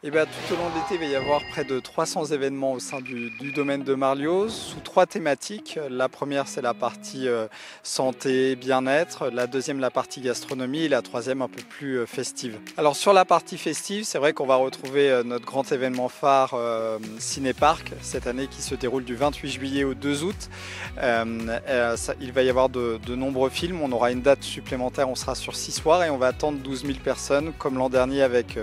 Et bien, tout au long de l'été, il va y avoir près de 300 événements au sein du domaine de Marlioz sous 3 thématiques. La première, c'est la partie santé, bien-être. La deuxième, la partie gastronomie. Et la troisième, un peu plus festive. Alors, sur la partie festive, c'est vrai qu'on va retrouver notre grand événement phare Cinéparc cette année qui se déroule du 28 juillet au 2 août. Il va y avoir de nombreux films. On aura une date supplémentaire. On sera sur 6 soirs et on va attendre 12 000 personnes comme l'an dernier avec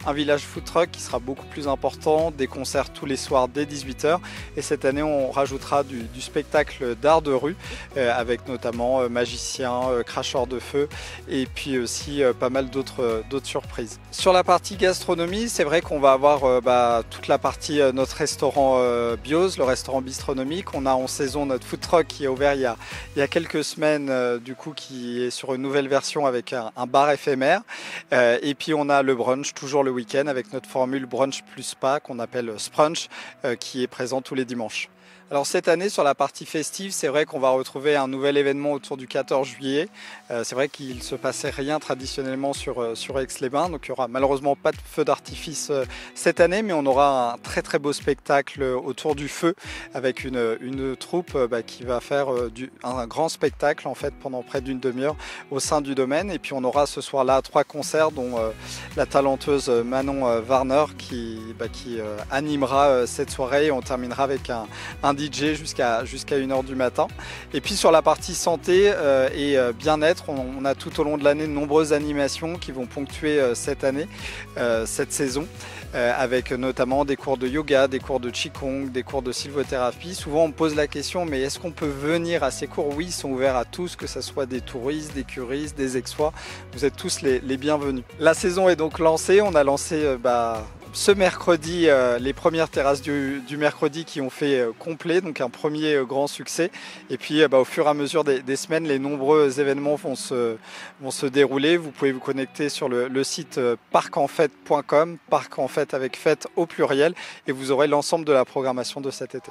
un village food truck qui sera beaucoup plus important, des concerts tous les soirs dès 18 h. Et cette année, on rajoutera du spectacle d'art de rue avec notamment magiciens, cracheurs de feu et puis aussi pas mal d'autres surprises. Sur la partie gastronomie, c'est vrai qu'on va avoir toute la partie notre restaurant Bios, le restaurant bistronomique. On a en saison notre food truck qui est ouvert il y a quelques semaines, du coup, qui est sur une nouvelle version avec un bar éphémère. Et puis on a le brunch, toujours le week-end, avec notre formule brunch plus spa qu'on appelle Sprunch, qui est présent tous les dimanches. Alors cette année, sur la partie festive, c'est vrai qu'on va retrouver un nouvel événement autour du 14 juillet. C'est vrai qu'il ne se passait rien traditionnellement sur Aix-les-Bains, donc il n'y aura malheureusement pas de feu d'artifice cette année, mais on aura un très très beau spectacle autour du feu avec une troupe qui va faire un grand spectacle en fait pendant près d'une demi-heure au sein du domaine. Et puis on aura ce soir-là 3 concerts, dont la talenteuse Manon Warner qui animera cette soirée, et on terminera avec un DJ jusqu'à 1h du matin. Et puis sur la partie santé et bien-être, on a tout au long de l'année de nombreuses animations qui vont ponctuer cette année, cette saison, avec notamment des cours de yoga, des cours de qigong, des cours de sylvothérapie. Souvent on me pose la question, mais est-ce qu'on peut venir à ces cours? Oui, ils sont ouverts à tous, que ce soit des touristes, des curistes, des aixois. Vous êtes tous les bienvenus. La saison est donc lancée. On a lancé ce mercredi, les premières terrasses du mercredi qui ont fait complet, donc un premier grand succès. Et puis au fur et à mesure des semaines, les nombreux événements vont se dérouler. Vous pouvez vous connecter sur le site parcenfête.com, parc en fête avec fête au pluriel, et vous aurez l'ensemble de la programmation de cet été.